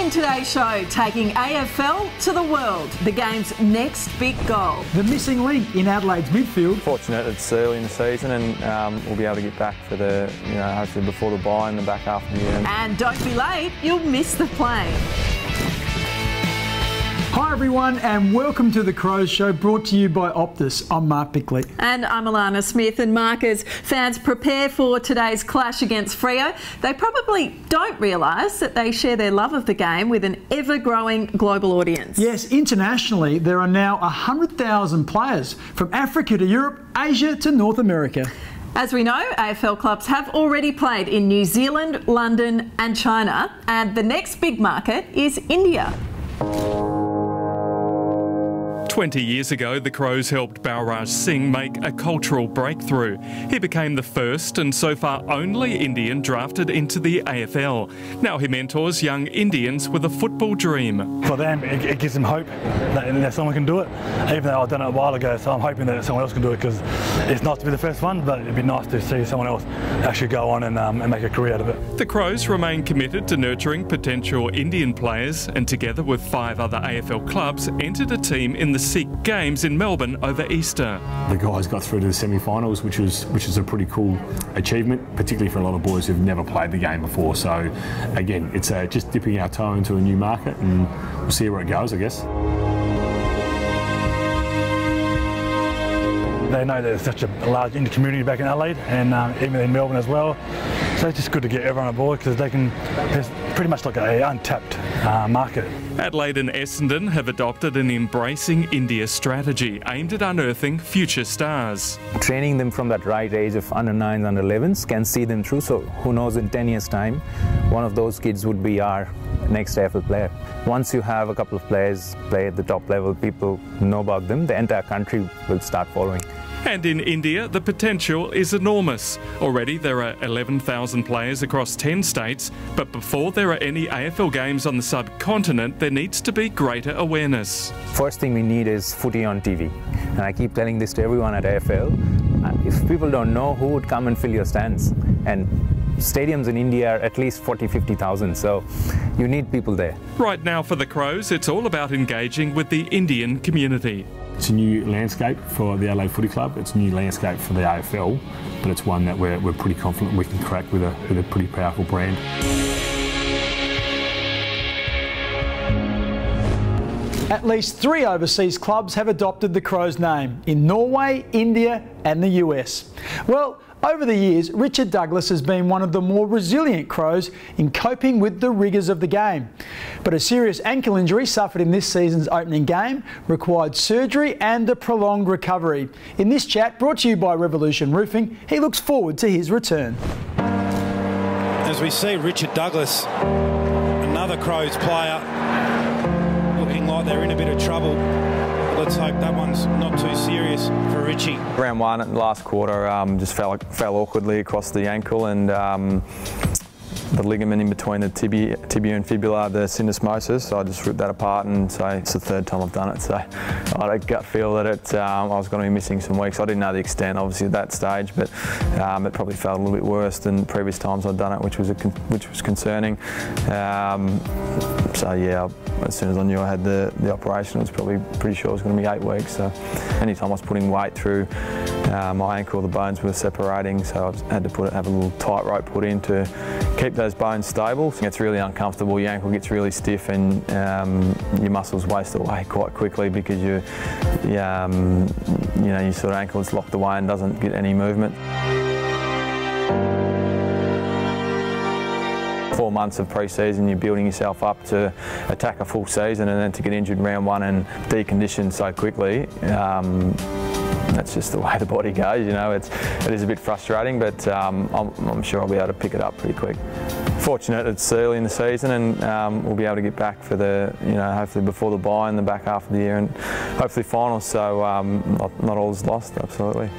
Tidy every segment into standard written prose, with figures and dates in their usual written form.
In today's show, taking AFL to the world, the game's next big goal. The missing link in Adelaide's midfield. Fortunate it's early in the season and we'll be able to get back for the, hopefully before the bye in the back half of the year. And don't be late, you'll miss the plane. Hi everyone and welcome to The Crows Show, brought to you by Optus. I'm Mark Bickley. And I'm Alana Smith. And Mark, as fans prepare for today's clash against Freo, they probably don't realise that they share their love of the game with an ever-growing global audience. Yes, internationally there are now 100,000 players from Africa to Europe, Asia to North America. As we know, AFL clubs have already played in New Zealand, London and China, and the next big market is India. 20 years ago, the Crows helped Balraj Singh make a cultural breakthrough. He became the first and so far only Indian drafted into the AFL. Now he mentors young Indians with a football dream. For them, it gives them hope that someone can do it, even though I've done it a while ago, so I'm hoping that someone else can do it, because it's nice to be the first one, but it'd be nice to see someone else actually go on and make a career out of it. The Crows remain committed to nurturing potential Indian players, and together with 5 other AFL clubs, entered a team in the Sikh Games in Melbourne over Easter. The guys got through to the semi-finals, which is a pretty cool achievement, particularly for a lot of boys who've never played the game before. So again, it's just dipping our toe into a new market, and we'll see where it goes, I guess. They know there's such a large Indian community back in Adelaide and even in Melbourne as well. So it's just good to get everyone on board, because there's pretty much like an untapped market. Adelaide and Essendon have adopted an Embracing India strategy aimed at unearthing future stars. Training them from that right age of under 9s, under 11s can see them through, so who knows, in 10 years time one of those kids would be our next AFL player. Once you have a couple of players play at the top level, people know about them, the entire country will start following. And in India, the potential is enormous. Already there are 11,000 players across 10 states, but before there are any AFL games on the subcontinent, there needs to be greater awareness. First thing we need is footy on TV. And I keep telling this to everyone at AFL. If people don't know, who would come and fill your stands? And stadiums in India are at least 40,000-50,000, so you need people there. Right now for the Crows, it's all about engaging with the Indian community. It's a new landscape for the Adelaide Footy Club. It's a new landscape for the AFL, but it's one that we're pretty confident we can crack with a pretty powerful brand. At least 3 overseas clubs have adopted the Crows name in Norway, India and the US. Well, over the years, Richard Douglas has been one of the more resilient Crows in coping with the rigours of the game. But a serious ankle injury suffered in this season's opening game required surgery and a prolonged recovery. In this chat, brought to you by Revolution Roofing, he looks forward to his return. As we see Richard Douglas, another Crows player, looking like they're in a bit of trouble. Let's hope that one's not too serious for Richie. Round 1 at the last quarter just fell awkwardly across the ankle, and the ligament in between the tibia and fibula, the syndesmosis, so I just ripped that apart, and so it's the 3rd time I've done it, so I had a gut feel that I was going to be missing some weeks. I didn't know the extent obviously at that stage, but it probably felt a little bit worse than previous times I'd done it, which was concerning. So yeah, as soon as I knew I had the operation, I was probably pretty sure it was going to be 8 weeks. So anytime I was putting weight through my ankle, the bones were separating, so I had to have a little tight rope put in to keep those bones stable. It's really uncomfortable, your ankle gets really stiff, and your muscles waste away quite quickly, because your sort of ankle is locked away and doesn't get any movement. 4 months of pre-season, you're building yourself up to attack a full season, and then to get injured round 1 and decondition so quickly, that's just the way the body goes. It is a bit frustrating, but I'm sure I'll be able to pick it up pretty quick. Fortunate it's early in the season, and we'll be able to get back for the, hopefully before the bye in the back half of the year, and hopefully finals. So not all is lost, absolutely.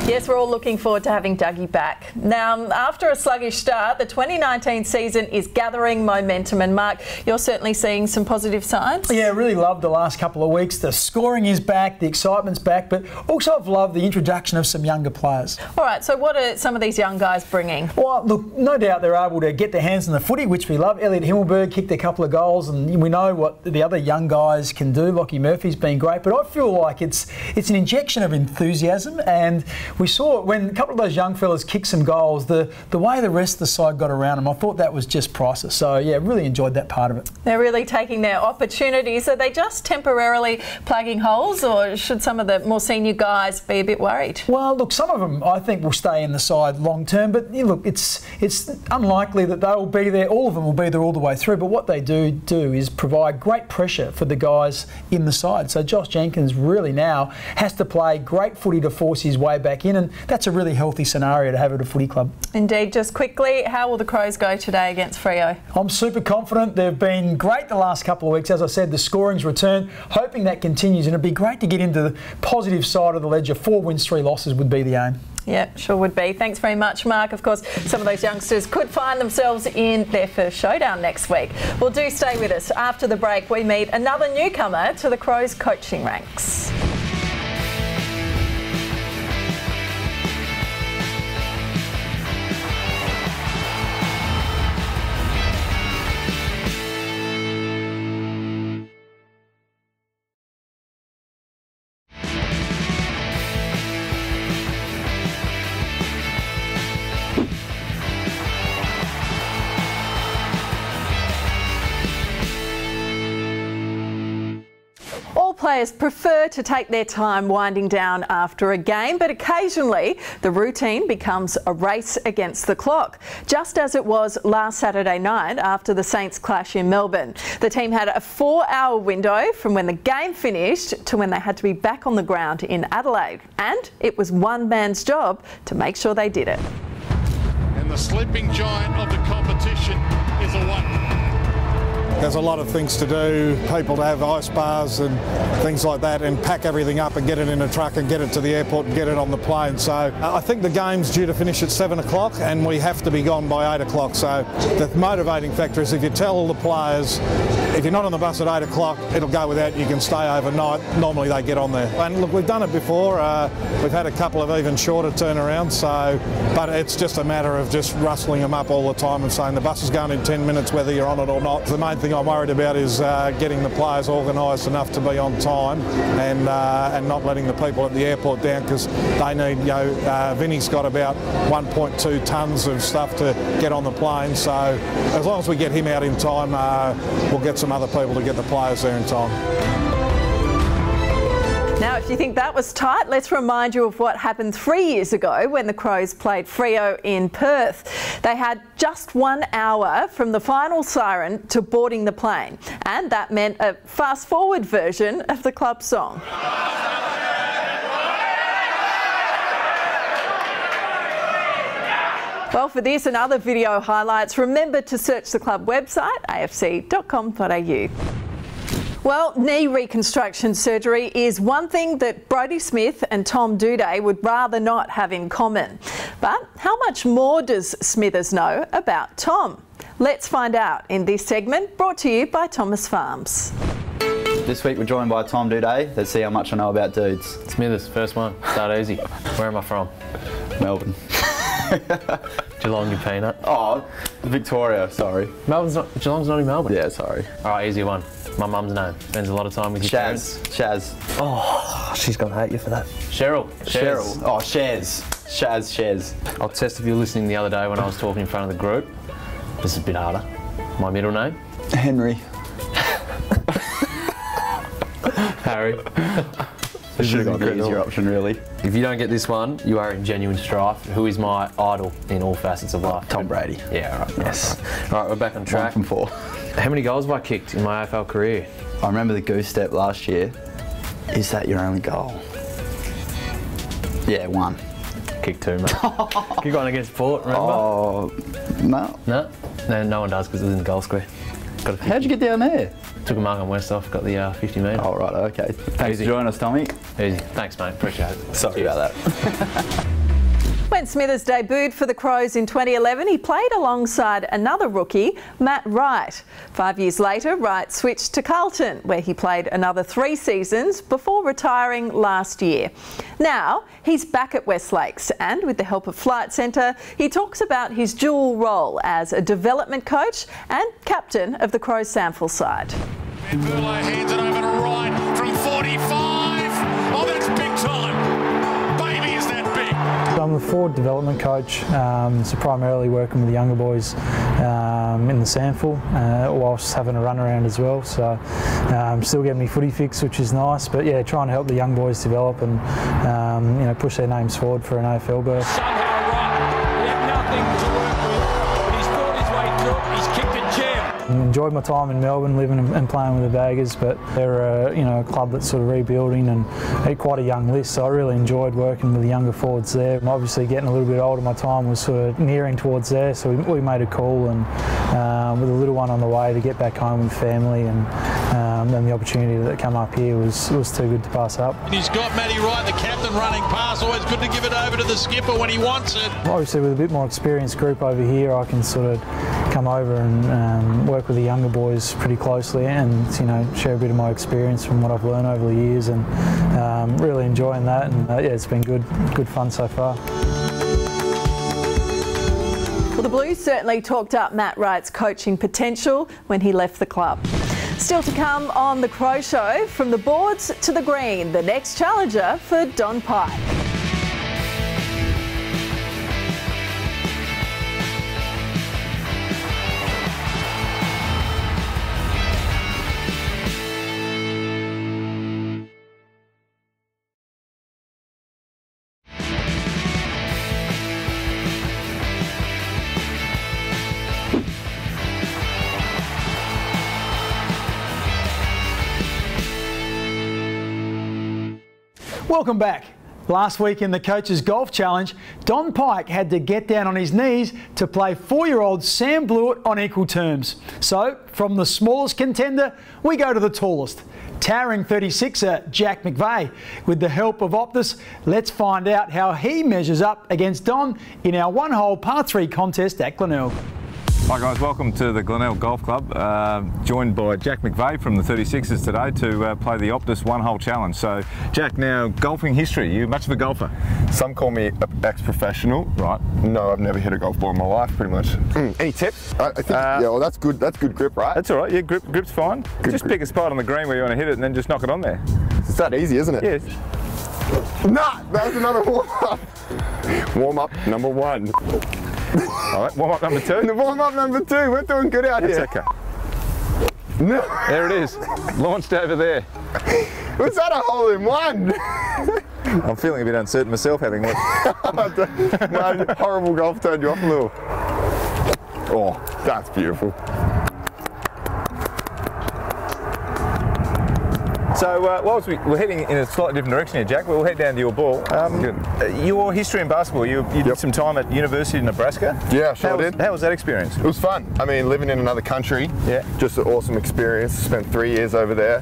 Yes, we're all looking forward to having Dougie back. Now, after a sluggish start, the 2019 season is gathering momentum. And Mark, you're certainly seeing some positive signs. Yeah, really loved the last couple of weeks. The scoring is back, the excitement's back, but also I've loved the introduction of some younger players. All right, so what are some of these young guys bringing? Well, look, no doubt they're able to get their hands on the footy, which we love. Elliot Himmelberg kicked a couple of goals, and we know what the other young guys can do. Lockie Murphy's been great, but I feel like it's an injection of enthusiasm, and we saw it when a couple of those young fellas kicked some goals, the way the rest of the side got around them. I thought that was just priceless. So, yeah, really enjoyed that part of it. They're really taking their opportunities. Are they just temporarily plugging holes, or should some of the more senior guys be a bit worried? Well, look, some of them I think will stay in the side long term, but look, it's unlikely that they'll be there. All of them will be there all the way through, but what they do is provide great pressure for the guys in the side. So Josh Jenkins really now has to play great footy to force his way back in, and that's a really healthy scenario to have at a footy club. Indeed. Just quickly, how will the Crows go today against Freo? I'm super confident. They've been great the last couple of weeks. As I said, the scoring's returned, hoping that continues, and it'd be great to get into the positive side of the ledger. 4 wins, 3 losses would be the aim. Yeah, sure would be. Thanks very much, Mark. Of course, some of those youngsters could find themselves in their first showdown next week. Well, do stay with us. After the break, we meet another newcomer to the Crows coaching ranks. Players prefer to take their time winding down after a game, but occasionally the routine becomes a race against the clock, just as it was last Saturday night after the Saints clash in Melbourne. The team had a 4-hour window from when the game finished to when they had to be back on the ground in Adelaide, and it was one man's job to make sure they did it. And the sleeping giant of the competition is awake. There's a lot of things to do, people to have ice bars and things like that, and pack everything up and get it in a truck and get it to the airport and get it on the plane. So I think the game's due to finish at 7 o'clock and we have to be gone by 8 o'clock. So the motivating factor is if you tell the players, if you're not on the bus at 8 o'clock, it'll go without you can stay overnight. Normally they get on there. And look, we've done it before. We've had a couple of even shorter turnarounds, but it's just a matter of just rustling them up all the time and saying the bus is going in 10 minutes whether you're on it or not. The main thing I'm worried about is getting the players organised enough to be on time and not letting the people at the airport down, because they need, Vinny's got about 1.2 tonnes of stuff to get on the plane, so as long as we get him out in time, we'll get some other people to get the players there in time. Now, if you think that was tight, let's remind you of what happened 3 years ago when the Crows played Freo in Perth. They had just 1 hour from the final siren to boarding the plane, and that meant a fast-forward version of the club song. Well, for this and other video highlights, remember to search the club website, afc.com.au. Well, knee reconstruction surgery is one thing that Brodie Smith and Tom Doedee would rather not have in common. But how much more does Smithers know about Tom? Let's find out in this segment brought to you by Thomas Farms. This week we're joined by Tom Doedee. Let's see how much I know about dudes. Smithers, first one. Start easy. Where am I from? Melbourne. Geelong, you peanut. Oh, Victoria, sorry. Geelong's not in Melbourne? Yeah, sorry. All right, easy one. My mum's name. Spends a lot of time with your parents. Shaz. Oh, she's going to hate you for that. Cheryl. Oh, Shaz. Shez. I'll test if you were listening the other day when I was talking in front of the group. This is a bit harder. My middle name? Henry. Harry. I should have gone the easier option, really. If you don't get this one, you are in genuine strife. Who is my idol in all facets of life? Tom Brady. Yeah, all right. Yes. All right, we're back on track. 1 from 4. How many goals have I kicked in my AFL career? I remember the goose step last year. Is that your only goal? Yeah, 1. Kicked 2, mate. Kicked 1 against Port, remember? Oh, no. No? No one does because it was in the goal square. Got a 50. How'd you get down there? Took a mark on West off, got the 50 metre. Oh, right, okay. Thanks for joining us, Tommy. Easy. Thanks, mate. Appreciate it. Sorry about that. When Smithers debuted for the Crows in 2011, he played alongside another rookie, Matt Wright. 5 years later, Wright switched to Carlton, where he played another 3 seasons before retiring last year. Now, he's back at Westlakes, and with the help of Flight Centre, he talks about his dual role as a development coach and captain of the Crows sample side. Burlow hands it over to Wright from 45. Oh, that's big time. Baby, is that big. I'm the forward development coach, so primarily working with the younger boys in the sample, whilst having a run around as well. So still getting me footy fix, which is nice. But yeah, trying to help the young boys develop and you know, push their names forward for an AFL berth. Somehow Wright, he had nothing to work with, but he's fought his way through. He's kicked a gem. Enjoyed my time in Melbourne, living and playing with the Baggers, but they're you know, a club that's sort of rebuilding and had quite a young list, so I really enjoyed working with the younger forwards there. And obviously getting a little bit older, my time was sort of nearing towards there, so we made a call, and with a little one on the way, to get back home with family, and then the opportunity that came up here was too good to pass up. And he's got Matty Wright, the captain, running past. Always good to give it over to the skipper when he wants it. Obviously with a bit more experienced group over here, I can sort of come over and work with the younger boys pretty closely, and you know, share a bit of my experience from what I've learned over the years, and really enjoying that, and yeah, it's been good fun so far. Well, the Blues certainly talked up Matt Wright's coaching potential when he left the club. Still to come on the Crow Show, from the boards to the green, the next challenger for Don Pike. Welcome back. Last week in the Coaches Golf Challenge, Don Pike had to get down on his knees to play 4-year-old Sam Blewett on equal terms. So, from the smallest contender, we go to the tallest. Towering 36er Jack McVeigh. With the help of Optus, let's find out how he measures up against Don in our one-hole par 3 contest at Glenelg. Hi guys, welcome to the Glenelg Golf Club. Joined by Jack McVeigh from the 36ers today to play the Optus one-hole challenge. So, Jack, now golfing history, you much of a golfer? Some call me an ex-professional. Right. No, I've never hit a golf ball in my life, pretty much. Any tips? I think, yeah, well, that's good grip, right? That's all right, yeah, grip's fine. Just pick a spot on the green where you want to hit it and then just knock it on there. It's that easy, isn't it? Yes. Nah, that was another warm-up. Warm-up number 1. All right, warm-up number 2. The warm-up number 2, we're doing good out here. That's okay. No. There it is, launched over there. Was that a hole in one? I'm feeling a bit uncertain myself, having watched. No, horrible golf turned you off a little. Oh, that's beautiful. So whilst we're heading in a slightly different direction here, Jack, we'll head down to your ball. Your history in basketball, you did some time at University of Nebraska. Yeah, sure did. How was that experience? It was fun. I mean, living in another country, just an awesome experience. Spent 3 years over there.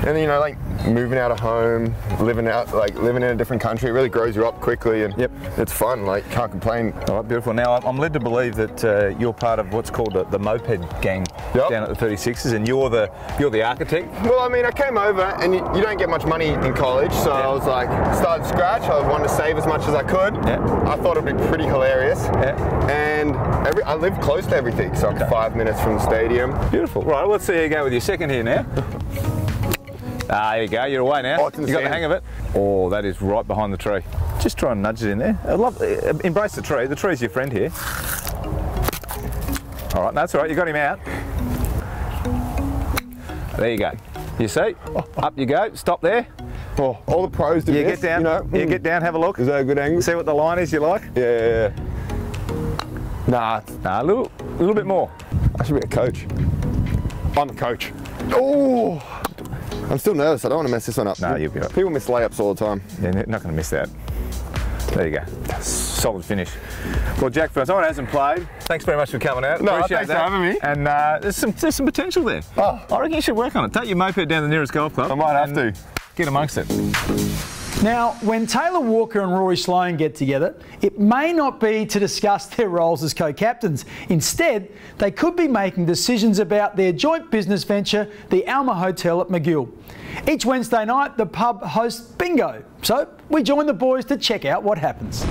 And you know, like moving out of home, living in a different country, it really grows you up quickly, and it's fun. Like, can't complain. All right, beautiful. Now I'm led to believe that you're part of what's called the moped gang down at the 36ers, and you're the architect. Well, I mean, I came over, and you don't get much money in college, so I was like, started scratch. I wanted to save as much as I could. I thought it'd be pretty hilarious. And I live close to everything, so I'm 5 minutes from the stadium. Beautiful. Right, let's see how you go with your second here now. There you go, you're away now. Oh, you got the hang of it. Oh, that is right behind the tree. Just try and nudge it in there. Embrace the tree. The tree's your friend here. All right, that's all right. You got him out. There you go. You see? Up you go. Stop there. Oh, all the pros do this. Get down. You know, get down. Have a look. Is that a good angle? See what the line is you like? Yeah. Nah, a little bit more. I should be a coach. I'm a coach. Oh. I'm still nervous. I don't want to mess this one up. No, you'll be right. People miss layups all the time. Yeah, not going to miss that. There you go. solid finish. Well, Jack, for someone who hasn't played, thanks very much for coming out. No, appreciate thanks that. for having me. And there's some potential there. Oh. I reckon you should work on it. Take your moped down to the nearest golf club. I might have to. Get amongst it. Now, when Taylor Walker and Rory Sloane get together, it may not be to discuss their roles as co-captains. Instead, they could be making decisions about their joint business venture, the Alma Hotel at McGill. Each Wednesday night, the pub hosts bingo. So we join the boys to check out what happens.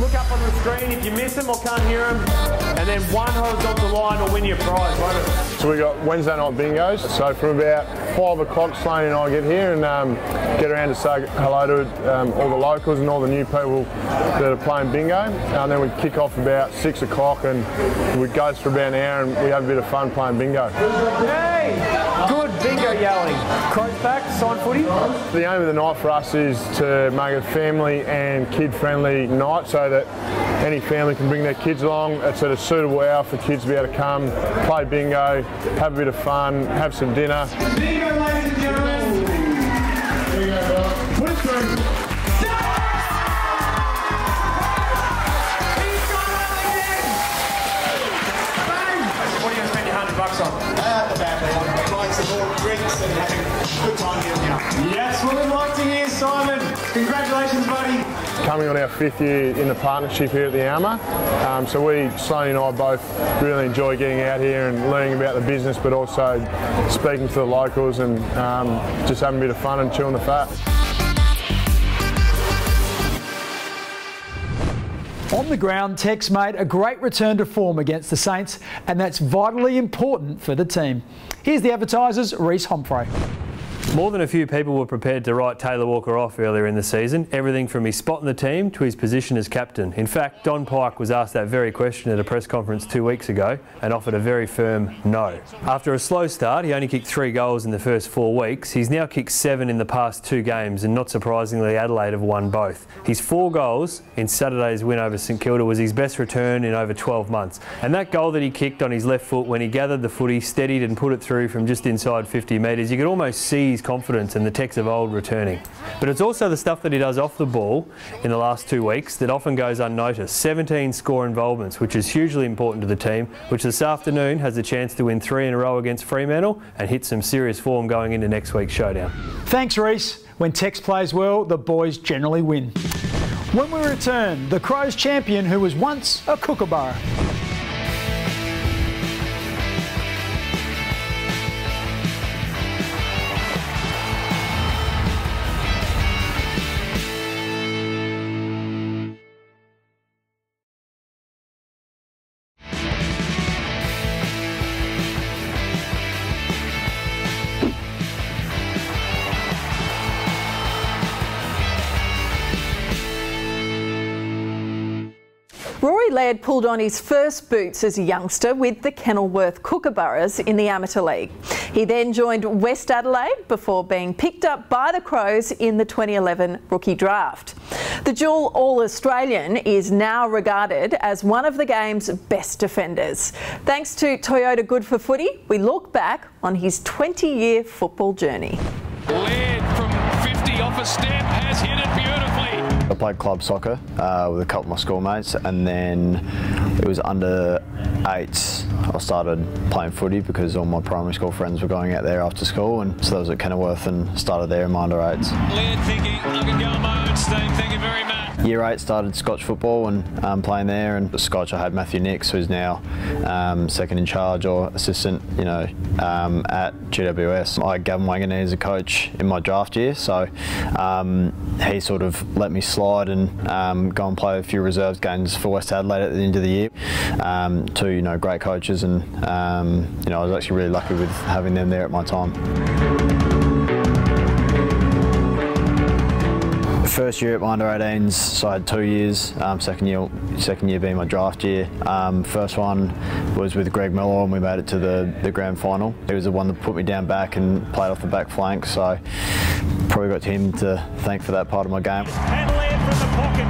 Look up on the screen if you miss them or can't hear them, and then one horizontal line will win you a prize, won't it? So we got Wednesday night bingos. So from about 5 o'clock, Sloane and I get here and get around to say hello to all the locals and all the new people that are playing bingo. And then we kick off about 6 o'clock and we go for about an hour and we have a bit of fun playing bingo. Hey! Good bingo yelling. Crows back, sign footy. The aim of the night for us is to make it a family and kid-friendly night so that any family can bring their kids along. It's at a suitable hour for kids to be able to come, play bingo, have a bit of fun, have some dinner. Bingo, ladies and gentlemen. Put it through. What are you going to spend your $100 on? Like some more drinks and having a good time here now. Yes, what we'd like to hear, Simon. Congratulations, buddy. Coming on our 5th year in the partnership here at the Alma. So Sloane and I both really enjoy getting out here and learning about the business, but also speaking to the locals and just having a bit of fun and chewing the fat. On the ground, Tex made a great return to form against the Saints, and that's vitally important for the team. Here's the Advertisers' Reece Humphrey. More than a few people were prepared to write Taylor Walker off earlier in the season, everything from his spot in the team to his position as captain. In fact, Don Pike was asked that very question at a press conference 2 weeks ago and offered a very firm no. After a slow start, he only kicked 3 goals in the first 4 weeks. He's now kicked 7 in the past 2 games, and not surprisingly, Adelaide have won both. His 4 goals in Saturday's win over St Kilda was his best return in over 12 months. And that goal that he kicked on his left foot when he gathered the footy, steadied and put it through from just inside 50 metres, you could almost see his confidence and the Tex of old returning. But it's also the stuff that he does off the ball in the last 2 weeks that often goes unnoticed. 17 score involvements, which is hugely important to the team, which this afternoon has a chance to win 3 in a row against Fremantle and hit some serious form going into next week's showdown. Thanks, Reece. When Tex plays well, the boys generally win. When we return, the Crows champion who was once a Kookaburra. Rory Laird pulled on his first boots as a youngster with the Kenilworth Kookaburras in the Amateur League. He then joined West Adelaide before being picked up by the Crows in the 2011 rookie draft. The dual All-Australian is now regarded as one of the game's best defenders. Thanks to Toyota Good for Footy, we look back on his 20-year football journey. Laird from 50 off a step has hit it beautifully. I played club soccer with a couple of my schoolmates, and then it was under 8s I started playing footy because all my primary school friends were going out there after school, and so that was at Kenilworth and started there in my under 8s. Laird thinking, I can go on my own steam, thank you very much. Year 8 started Scotch football and playing there, and at Scotch I had Matthew Nix, who's now second in charge or assistant, at GWS. I had Gavin Wanganeen as a coach in my draft year, so he sort of let me slide and go and play a few reserves games for West Adelaide at the end of the year. 2 great coaches, and I was actually really lucky with having them there at my time. First year at my under 18s, so I had 2 years. Second year being my draft year. First one was with Greg Miller, and we made it to the grand final. He was the one that put me down back and played off the back flank, so probably got him to thank for that part of my game. And Laird from the pocket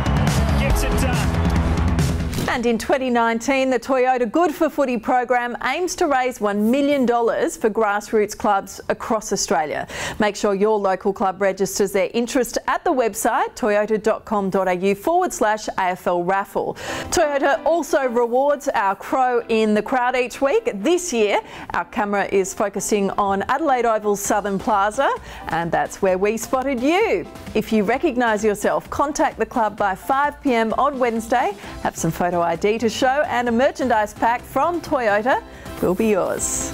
gets it done. And in 2019, the Toyota Good for Footy program aims to raise $1 million for grassroots clubs across Australia. Make sure your local club registers their interest at the website toyota.com.au/AFL raffle. Toyota also rewards our Crow in the crowd each week. This year, our camera is focusing on Adelaide Oval's Southern Plaza, and that's where we spotted you. If you recognise yourself, contact the club by 5 p.m. on Wednesday. Have some photo ID to show, and a merchandise pack from Toyota will be yours.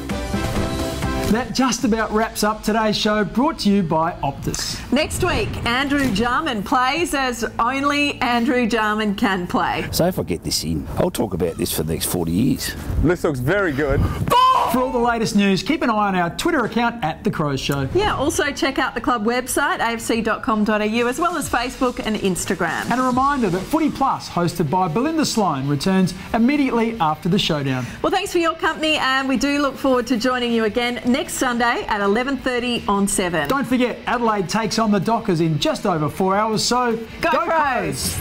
That just about wraps up today's show, brought to you by Optus. Next week, Andrew Jarman plays as only Andrew Jarman can play. So if I get this in, I'll talk about this for the next 40 years. This looks very good. For all the latest news, keep an eye on our Twitter account at The Crows Show. Yeah, also check out the club website, afc.com.au, as well as Facebook and Instagram. And a reminder that Footy Plus, hosted by Belinda Sloan, returns immediately after the showdown. Well, thanks for your company, and we do look forward to joining you again next Sunday at 11:30 on 7. Don't forget, Adelaide takes on the Dockers in just over 4 hours, so Go Crows!